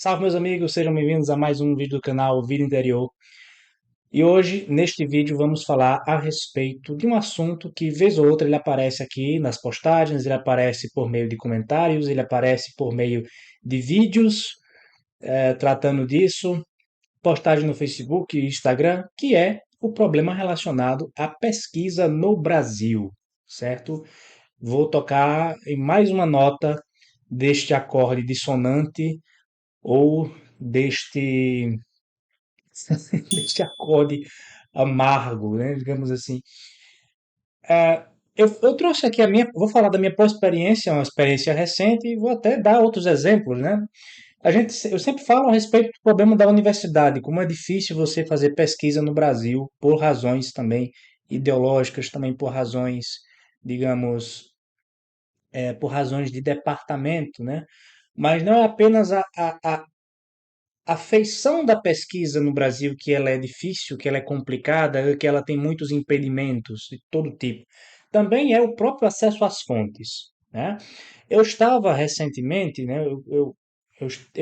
Salve, meus amigos, sejam bem-vindos a mais um vídeo do canal Vida Interior. E hoje, neste vídeo, vamos falar a respeito de um assunto que, vez ou outra, ele aparece aqui nas postagens, ele aparece por meio de comentários, ele aparece por meio de vídeos tratando disso, postagem no Facebook e Instagram, que é o problema relacionado à pesquisa no Brasil, certo? Vou tocar em mais uma nota deste acorde dissonante ou deste deste acorde amargo, né, digamos assim. Eu trouxe aqui vou falar da minha própria experiência, uma experiência recente, e vou até dar outros exemplos, né? Eu sempre falo a respeito do problema da universidade, como é difícil você fazer pesquisa no Brasil, por razões também ideológicas, também por razões, digamos, por razões de departamento, né? Mas não é apenas a feição da pesquisa no Brasil, que ela é difícil, que ela é complicada, que ela tem muitos impedimentos de todo tipo. Também é o próprio acesso às fontes, né? Eu estava recentemente, né, eu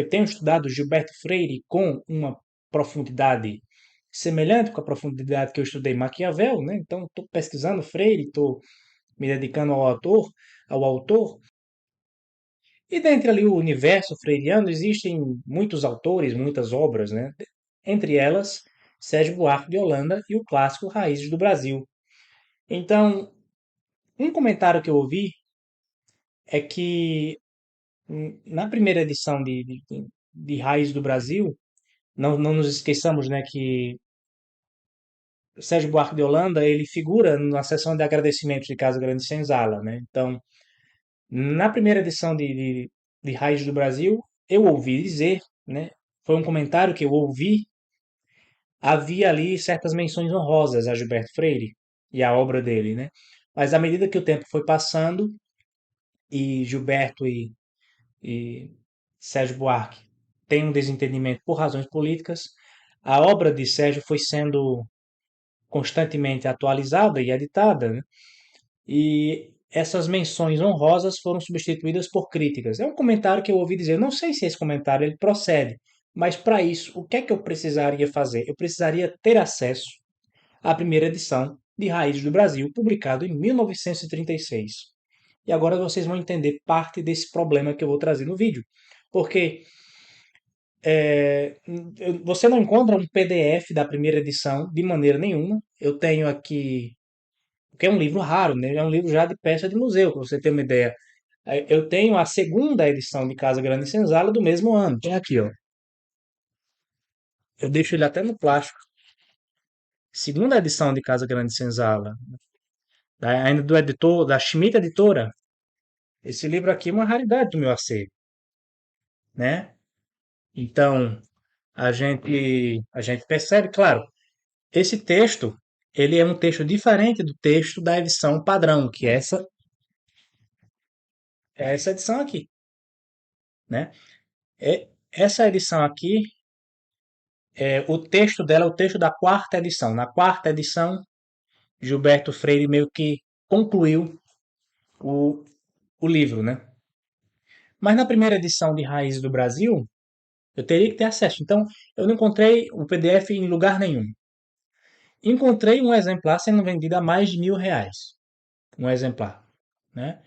tenho estudado Gilberto Freire com uma profundidade semelhante com a profundidade que eu estudei Maquiavel, né? Então, estou pesquisando Freire, estou me dedicando ao autor, e dentro ali o universo freiriano existem muitos autores, muitas obras, né? Entre elas, Sérgio Buarque de Holanda e o clássico Raízes do Brasil. Então, um comentário que eu ouvi é que na primeira edição de Raízes do Brasil, não nos esqueçamos, né, que Sérgio Buarque de Holanda ele figura na seção de agradecimentos de Casa Grande Senzala, né? Então, na primeira edição de Raízes do Brasil, eu ouvi dizer, né, foi um comentário que eu ouvi, havia ali certas menções honrosas a Gilberto Freire e a obra dele, né? Mas à medida que o tempo foi passando e Gilberto e Sérgio Buarque têm um desentendimento por razões políticas, a obra de Sérgio foi sendo constantemente atualizada e editada, né? E essas menções honrosas foram substituídas por críticas. É um comentário que eu ouvi dizer, não sei se esse comentário ele procede, mas para isso, o que é que eu precisaria fazer? Eu precisaria ter acesso à primeira edição de Raízes do Brasil, publicado em 1936. E agora vocês vão entender parte desse problema que eu vou trazer no vídeo. Porque você não encontra um PDF da primeira edição de maneira nenhuma. Eu tenho aqui, que é um livro raro, né? É um livro já de peça de museu, para você ter uma ideia. Eu tenho a segunda edição de Casa Grande e Senzala do mesmo ano. Tem aqui, ó. Eu deixo ele até no plástico. Segunda edição de Casa Grande e Senzala, ainda do editor, da Schmidt Editora. Esse livro aqui é uma raridade do meu acervo, né? Então, a gente percebe, claro, esse texto, ele é um texto diferente do texto da edição padrão, que é essa edição aqui, né? Essa edição aqui, o texto dela é o texto da quarta edição. Na quarta edição, Gilberto Freire meio que concluiu o, o livro, né? Mas na primeira edição de Raízes do Brasil, eu teria que ter acesso. Então, eu não encontrei o PDF em lugar nenhum. Encontrei um exemplar sendo vendido a mais de R$ 1.000. Um exemplar, né?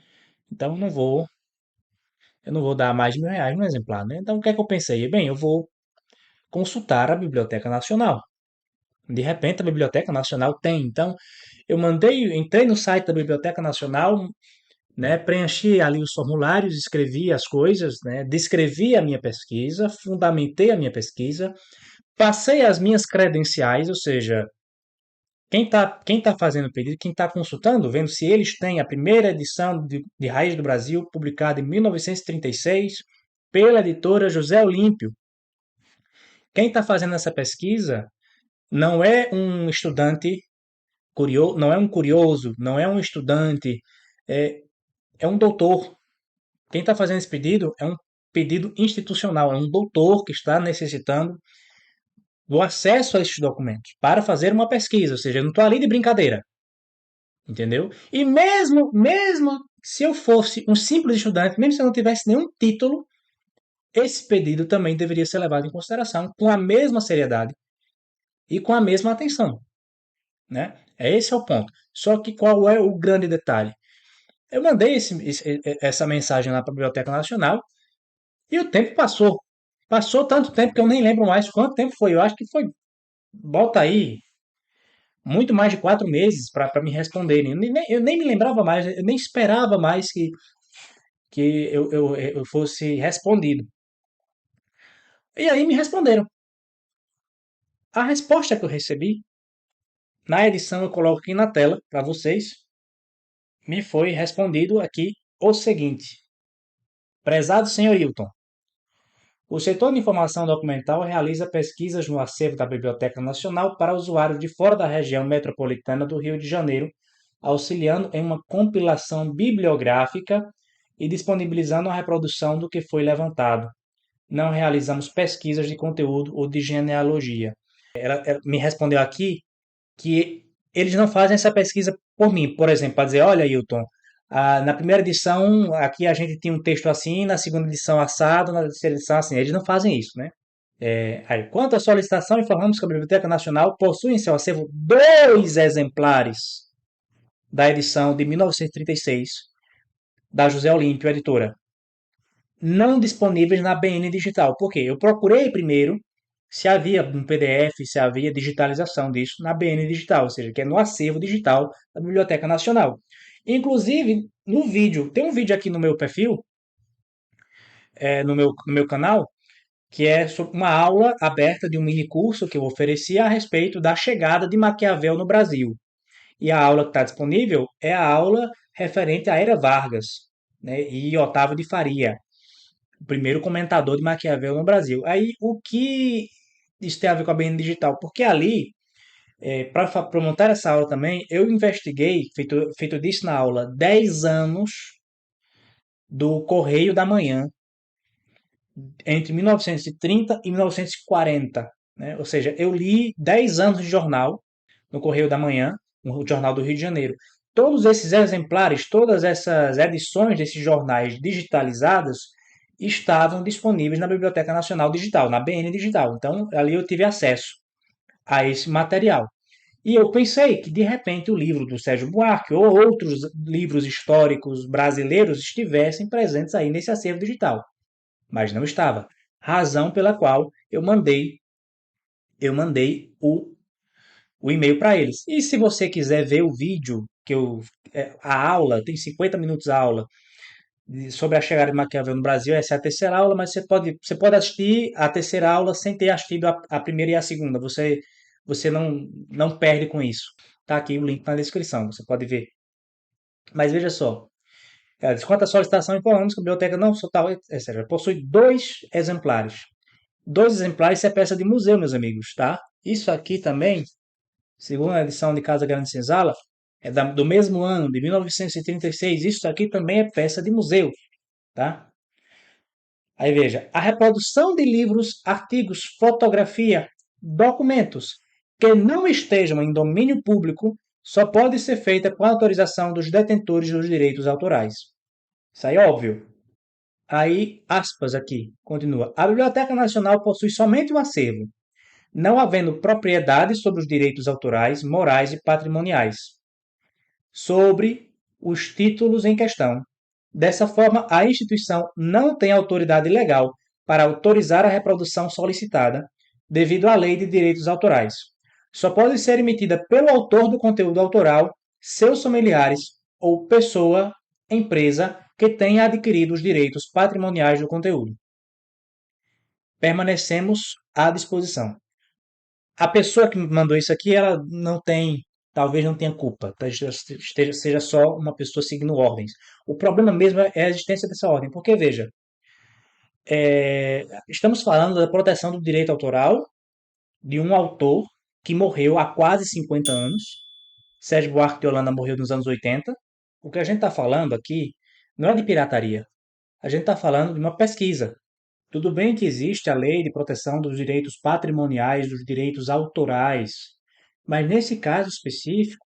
Então, eu não vou dar mais de R$ 1.000 no exemplar, né? Então, o que é que eu pensei? Bem, eu vou consultar a Biblioteca Nacional. De repente, a Biblioteca Nacional tem. Então, entrei no site da Biblioteca Nacional, né, preenchi ali os formulários, escrevi as coisas, né, descrevi a minha pesquisa, fundamentei a minha pesquisa, passei as minhas credenciais, ou seja, quem tá fazendo o pedido, quem está consultando, vendo se eles têm a primeira edição de Raiz do Brasil, publicada em 1936, pela editora José Olímpio. Quem está fazendo essa pesquisa não é um estudante curioso, não é um curioso, não é um estudante, é, é um doutor. Quem está fazendo esse pedido é um pedido institucional, é um doutor que está necessitando do acesso a esses documentos para fazer uma pesquisa, ou seja, eu não estou ali de brincadeira, entendeu? E mesmo se eu fosse um simples estudante, mesmo se eu não tivesse nenhum título, esse pedido também deveria ser levado em consideração com a mesma seriedade e com a mesma atenção, né? Esse é o ponto. Só que qual é o grande detalhe? Eu mandei essa mensagem lá para a Biblioteca Nacional e o tempo passou. Passou tanto tempo que eu nem lembro mais quanto tempo foi. Eu acho que foi, bota aí, muito mais de 4 meses para me responderem. Eu nem me lembrava mais, eu nem esperava mais que eu fosse respondido. E aí me responderam. A resposta que eu recebi, na edição eu coloco aqui na tela para vocês, me foi respondido aqui o seguinte: Prezado senhor Hilton, o setor de informação documental realiza pesquisas no acervo da Biblioteca Nacional para usuários de fora da região metropolitana do Rio de Janeiro, auxiliando em uma compilação bibliográfica e disponibilizando a reprodução do que foi levantado. Não realizamos pesquisas de conteúdo ou de genealogia. Ela me respondeu aqui que eles não fazem essa pesquisa por mim, por exemplo, para dizer, olha, Hilton, na primeira edição aqui a gente tinha um texto assim, na segunda edição assado, na terceira edição assim. Eles não fazem isso, né? Aí, quanto à solicitação, informamos que a Biblioteca Nacional possui em seu acervo 2 exemplares da edição de 1936 da José Olímpio Editora, não disponíveis na BN Digital. Por quê? Eu procurei primeiro se havia um PDF, se havia digitalização disso na BN Digital, ou seja, que é no acervo digital da Biblioteca Nacional. Inclusive, no vídeo, tem um vídeo aqui no meu perfil, no meu canal, que é sobre uma aula aberta de um mini curso que eu ofereci a respeito da chegada de Maquiavel no Brasil. E a aula que está disponível é a aula referente à Era Vargas, né, e Otávio de Faria, o primeiro comentador de Maquiavel no Brasil. Aí, o que isso tem a ver com a BN Digital? Porque ali, para montar essa aula também, eu investiguei, feito disso na aula, 10 anos do Correio da Manhã, entre 1930 e 1940. Né? Ou seja, eu li 10 anos de jornal no Correio da Manhã, no Jornal do Rio de Janeiro. Todos esses exemplares, todas essas edições desses jornais digitalizadas estavam disponíveis na Biblioteca Nacional Digital, na BN Digital. Então, ali eu tive acesso a esse material. E eu pensei que, de repente, o livro do Sérgio Buarque ou outros livros históricos brasileiros estivessem presentes aí nesse acervo digital. Mas não estava. Razão pela qual eu mandei o e-mail para eles. E se você quiser ver o vídeo, a aula, tem 50 minutos a aula, sobre a chegada de Maquiavel no Brasil, essa é a terceira aula, mas você pode assistir a terceira aula sem ter assistido a primeira e a segunda. Você não perde com isso. Tá aqui o link na descrição, você pode ver. Mas veja só, quanto à solicitação, informamos que a biblioteca não só tal, etc. Possui 2 exemplares. 2 exemplares, isso é peça de museu, meus amigos, tá? Isso aqui também, segundo a edição de Casa Grande Senzala, é do mesmo ano, de 1936. Isso aqui também é peça de museu, tá? Aí veja, a reprodução de livros, artigos, fotografia, documentos que não estejam em domínio público só pode ser feita com a autorização dos detentores dos direitos autorais. Isso aí é óbvio. Aí, aspas aqui, continua. A Biblioteca Nacional possui somente um acervo, não havendo propriedade sobre os direitos autorais, morais e patrimoniais, sobre os títulos em questão. Dessa forma, a instituição não tem autoridade legal para autorizar a reprodução solicitada, devido à Lei de Direitos Autorais. Só pode ser emitida pelo autor do conteúdo autoral, seus familiares ou pessoa, empresa que tenha adquirido os direitos patrimoniais do conteúdo. Permanecemos à disposição. A pessoa que me mandou isso aqui, ela não tem, talvez não tenha culpa, tá? Seja só uma pessoa seguindo ordens. O problema mesmo é a existência dessa ordem, porque veja, estamos falando da proteção do direito autoral de um autor que morreu há quase 50 anos. Sérgio Buarque de Holanda morreu nos anos 80. O que a gente está falando aqui não é de pirataria. A gente está falando de uma pesquisa. Tudo bem que existe a lei de proteção dos direitos patrimoniais, dos direitos autorais, mas nesse caso específico,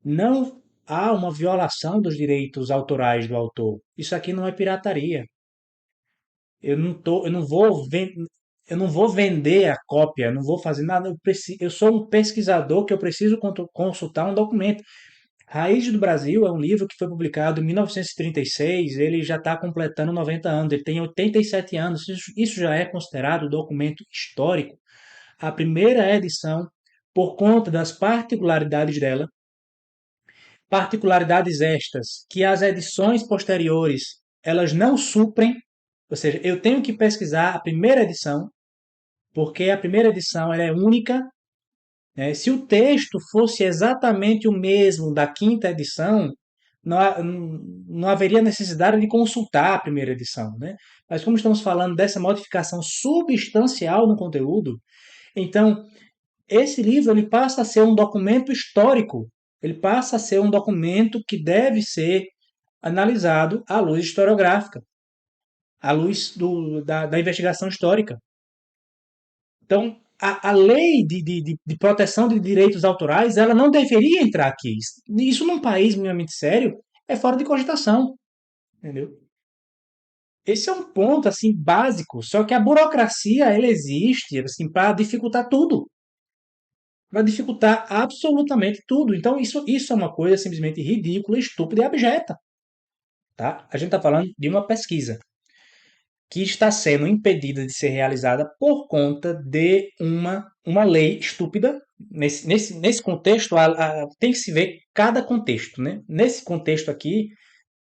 não há uma violação dos direitos autorais do autor. Isso aqui não é pirataria. Eu não vou vender a cópia, eu não vou fazer nada. Eu sou um pesquisador que eu preciso consultar um documento. Raiz do Brasil é um livro que foi publicado em 1936, ele já está completando 90 anos, ele tem 87 anos, isso já é considerado documento histórico. A primeira edição, por conta das particularidades dela, particularidades estas que as edições posteriores elas não suprem, ou seja, eu tenho que pesquisar a primeira edição, porque a primeira edição ela é única, né? Se o texto fosse exatamente o mesmo da quinta edição, não haveria necessidade de consultar a primeira edição, né? Mas como estamos falando dessa modificação substancial no conteúdo, então esse livro ele passa a ser um documento histórico, ele passa a ser um documento que deve ser analisado à luz historiográfica, à luz da investigação histórica. Então, a lei de proteção de direitos autorais, ela não deveria entrar aqui. Isso num país minimamente sério é fora de cogitação, entendeu? Esse é um ponto assim básico, só que a burocracia ela existe assim para dificultar tudo, para dificultar absolutamente tudo. Então isso é uma coisa simplesmente ridícula, estúpida e abjeta, tá? A gente está falando de uma pesquisa que está sendo impedida de ser realizada por conta de uma lei estúpida. Nesse contexto, tem que se ver cada contexto. Né? Nesse contexto aqui,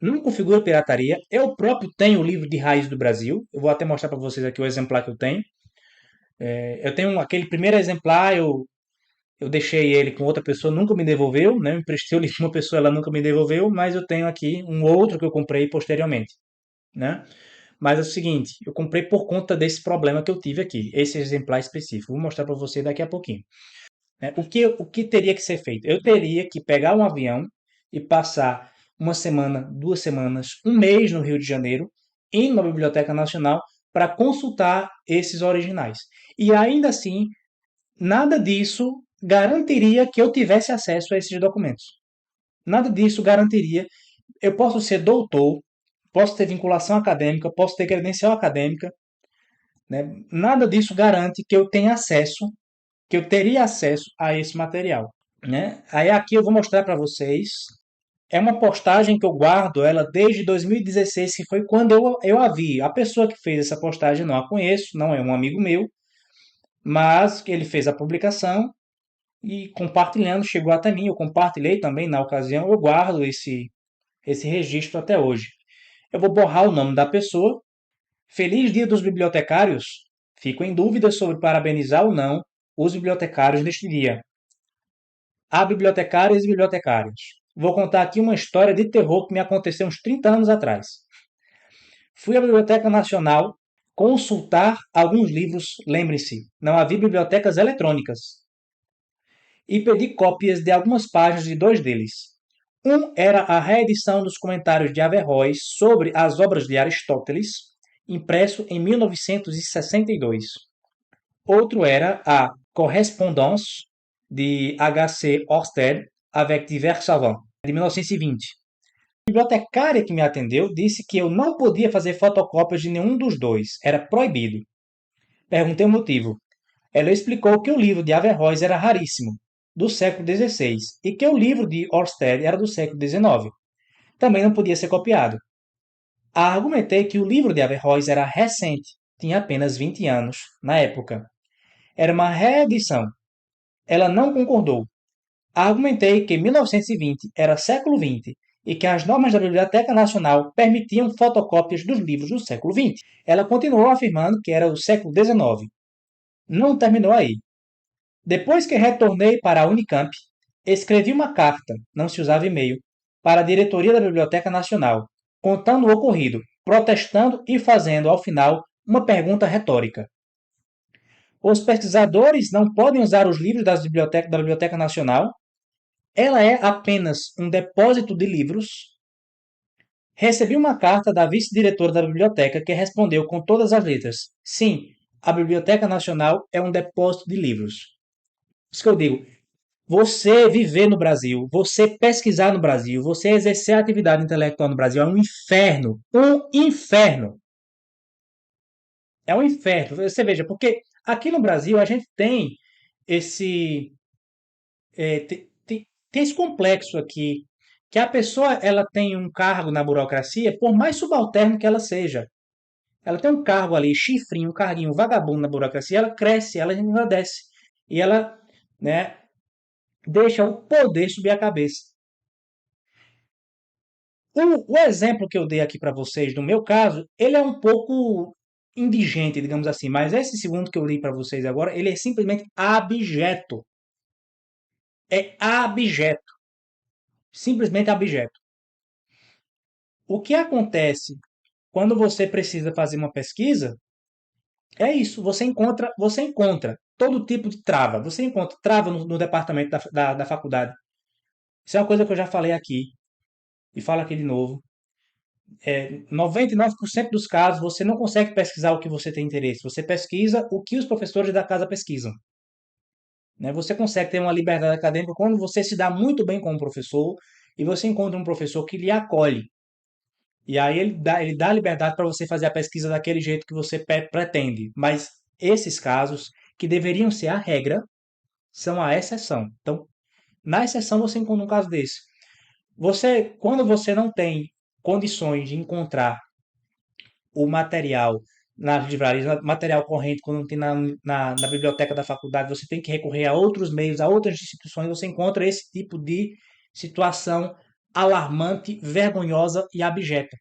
não configura pirataria. Eu próprio tenho o livro de raiz do Brasil. Eu vou até mostrar para vocês aqui o exemplar que eu tenho. Eu tenho aquele primeiro exemplar, eu deixei ele com outra pessoa, nunca me devolveu. Né? Eu emprestei o livro para uma pessoa, ela nunca me devolveu, mas eu tenho aqui um outro que eu comprei posteriormente. Né? Mas é o seguinte, eu comprei por conta desse problema que eu tive aqui, esse exemplar específico. Vou mostrar para você daqui a pouquinho. O que teria que ser feito? Eu teria que pegar um avião e passar uma semana, 2 semanas, um mês no Rio de Janeiro, indo na Biblioteca Nacional para consultar esses originais. E ainda assim, nada disso garantiria que eu tivesse acesso a esses documentos. Nada disso garantiria. Eu posso ser doutor, posso ter vinculação acadêmica, posso ter credencial acadêmica, né? Nada disso garante que eu tenha acesso, que eu teria acesso a esse material, né? Aí aqui eu vou mostrar para vocês. É uma postagem que eu guardo ela desde 2016, que foi quando eu a vi. A pessoa que fez essa postagem não a conheço, não é um amigo meu, mas ele fez a publicação e compartilhando chegou até mim. Eu compartilhei também na ocasião, eu guardo esse registro até hoje. Eu vou borrar o nome da pessoa. Feliz Dia dos Bibliotecários! Fico em dúvida sobre parabenizar ou não os bibliotecários neste dia. Há bibliotecários e bibliotecários. Vou contar aqui uma história de terror que me aconteceu uns 30 anos atrás. Fui à Biblioteca Nacional consultar alguns livros, lembre-se, não havia bibliotecas eletrônicas, e pedi cópias de algumas páginas de dois deles. Um era a reedição dos comentários de Averroes sobre as obras de Aristóteles, impresso em 1962. Outro era a Correspondance de H.C. Ørsted avec divers savants, de 1920. A bibliotecária que me atendeu disse que eu não podia fazer fotocópias de nenhum dos dois, era proibido. Perguntei o motivo. Ela explicou que o livro de Averroes era raríssimo, do século XVI, e que o livro de Ørsted era do século XIX. Também não podia ser copiado. Argumentei que o livro de Averroes era recente, tinha apenas 20 anos, na época. Era uma reedição. Ela não concordou. Argumentei que 1920 era século XX e que as normas da Biblioteca Nacional permitiam fotocópias dos livros do século XX. Ela continuou afirmando que era o século XIX. Não terminou aí. Depois que retornei para a Unicamp, escrevi uma carta, não se usava e-mail, para a diretoria da Biblioteca Nacional, contando o ocorrido, protestando e fazendo, ao final, uma pergunta retórica. Os pesquisadores não podem usar os livros da Biblioteca Nacional? Ela é apenas um depósito de livros? Recebi uma carta da vice-diretora da biblioteca que respondeu com todas as letras: sim, a Biblioteca Nacional é um depósito de livros. Isso que eu digo. Você viver no Brasil, você pesquisar no Brasil, você exercer a atividade intelectual no Brasil é um inferno. Um inferno. É um inferno. Você veja, porque aqui no Brasil a gente tem esse, tem esse complexo aqui, que a pessoa ela tem um cargo na burocracia, por mais subalterno que ela seja. Ela tem um cargo ali, chifrinho, um carguinho vagabundo na burocracia, ela cresce, ela engrandece. E ela, né, deixa o poder subir a cabeça. O exemplo que eu dei aqui para vocês, do meu caso, ele é um pouco indigente, digamos assim, mas esse segundo que eu li para vocês agora, ele é simplesmente abjeto. É abjeto. Simplesmente abjeto. O que acontece quando você precisa fazer uma pesquisa é isso. Você encontra todo tipo de trava. Você encontra trava no departamento da faculdade. Isso é uma coisa que eu já falei aqui e falo aqui de novo. 99% dos casos você não consegue pesquisar o que você tem interesse. Você pesquisa o que os professores da casa pesquisam. Né? Você consegue ter uma liberdade acadêmica quando você se dá muito bem com um professor e você encontra um professor que lhe acolhe. E aí ele dá liberdade para você fazer a pesquisa daquele jeito que você pretende. Mas esses casos, que deveriam ser a regra, são a exceção. Então, na exceção, você encontra um caso desse. Quando você não tem condições de encontrar o material nas livrarias, material corrente, quando não tem na biblioteca da faculdade, você tem que recorrer a outros meios, a outras instituições, você encontra esse tipo de situação alarmante, vergonhosa e abjeta.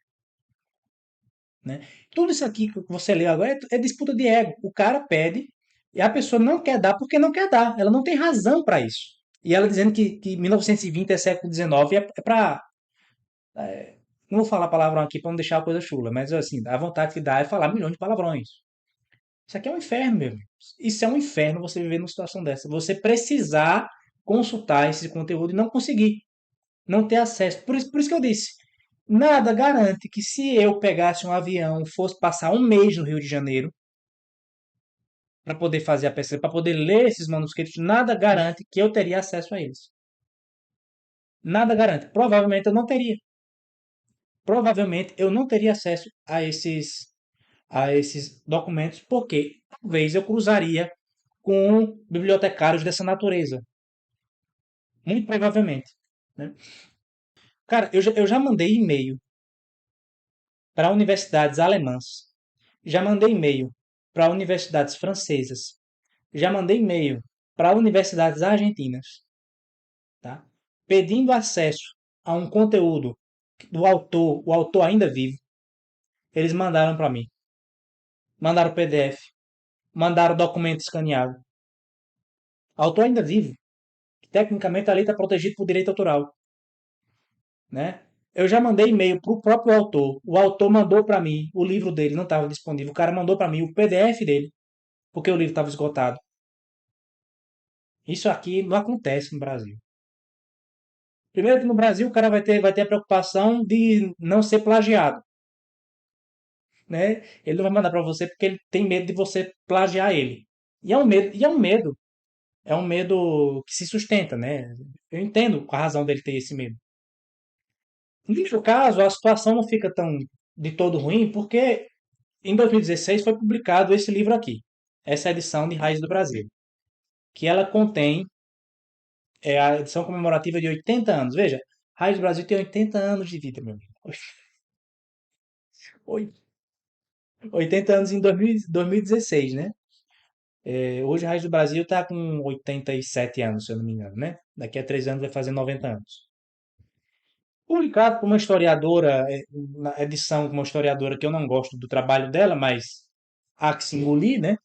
Né? Tudo isso aqui que você leu agora é disputa de ego. O cara pede e a pessoa não quer dar porque não quer dar. Ela não tem razão para isso. E ela dizendo que 1920 é século XIX é para. Não vou falar palavrão aqui para não deixar a coisa chula, mas assim, a vontade que dá é falar milhões de palavrões. Isso aqui é um inferno, meu amigo. Isso é um inferno você viver numa situação dessa. Você precisar consultar esse conteúdo e não conseguir, não ter acesso. Por isso que eu disse, nada garante que se eu pegasse um avião, fosse passar um mês no Rio de Janeiro para poder fazer a pesquisa, para poder ler esses manuscritos, nada garante que eu teria acesso a eles. Nada garante. Provavelmente eu não teria. Provavelmente eu não teria acesso a esses documentos, porque talvez eu cruzaria com bibliotecários dessa natureza. Muito provavelmente. Né? Cara, eu já mandei e-mail para universidades alemãs. Já mandei e-mail para universidades francesas. Já mandei e-mail para universidades argentinas, tá? Pedindo acesso a um conteúdo do autor, o autor ainda vivo. Eles mandaram para mim. Mandaram PDF. Mandaram documento escaneado. O autor ainda vivo. Tecnicamente ali está protegido por direito autoral. Né? Eu já mandei e-mail para o próprio autor. O autor mandou para mim, o livro dele não estava disponível. O cara mandou para mim o PDF dele, porque o livro estava esgotado. Isso aqui não acontece no Brasil. Primeiro que no Brasil o cara vai ter a preocupação de não ser plagiado. Né? Ele não vai mandar para você porque ele tem medo de você plagiar ele. E é um medo que se sustenta, né? Eu entendo a razão dele ter esse medo. No caso, a situação não fica tão de todo ruim, porque em 2016 foi publicado esse livro aqui, essa edição de Raiz do Brasil, que ela contém a edição comemorativa de 80 anos. Veja, Raiz do Brasil tem 80 anos de vida, meu amigo. 80 anos em 2016, né? Hoje a Raiz do Brasil está com 87 anos, se eu não me engano, né? Daqui a 3 anos vai fazer 90 anos. Publicado por uma historiadora, na edição com uma historiadora que eu não gosto do trabalho dela, mas há que se engolir, né?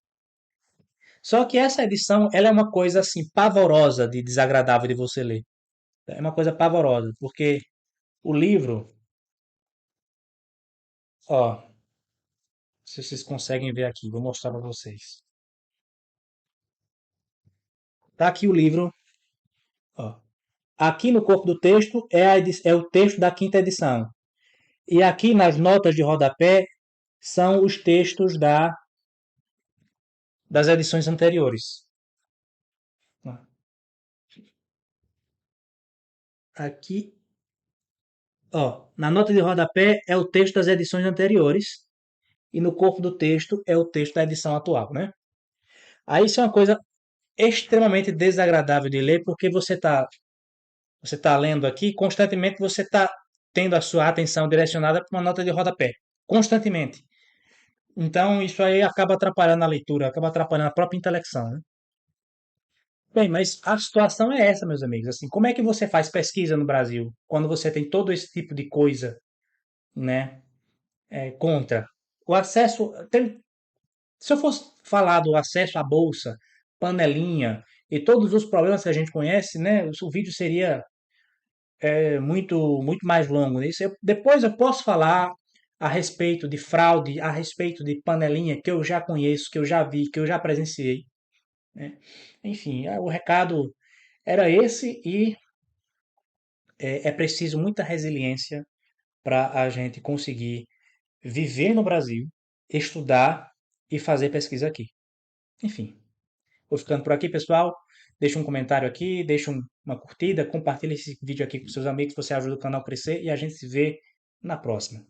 Só que essa edição, ela é uma coisa assim pavorosa de desagradável de você ler. É uma coisa pavorosa, porque o livro, ó, se vocês conseguem ver aqui, vou mostrar para vocês. Tá aqui o livro, ó. Aqui no corpo do texto é o texto da quinta edição. E aqui nas notas de rodapé são os textos das edições anteriores. Aqui, ó, na nota de rodapé é o texto das edições anteriores. e no corpo do texto é o texto da edição atual, né? Aí isso é uma coisa extremamente desagradável de ler, porque você tá lendo aqui, constantemente você está tendo a sua atenção direcionada para uma nota de rodapé. Constantemente. Então, isso aí acaba atrapalhando a leitura, acaba atrapalhando a própria intelecção, né? Bem, mas a situação é essa, meus amigos. Assim, como é que você faz pesquisa no Brasil quando você tem todo esse tipo de coisa, né, contra? O acesso, se eu fosse falar do acesso à bolsa, panelinha e todos os problemas que a gente conhece, né, o vídeo seria muito mais longo. Isso depois eu posso falar a respeito de fraude, a respeito de panelinha que eu já conheço, que eu já vi, que eu já presenciei, né? Enfim, o recado era esse e é preciso muita resiliência para a gente conseguir viver no Brasil, estudar e fazer pesquisa aqui. Enfim, vou ficando por aqui, pessoal. Deixa um comentário aqui, deixa uma curtida, compartilha esse vídeo aqui com seus amigos, você ajuda o canal a crescer e a gente se vê na próxima.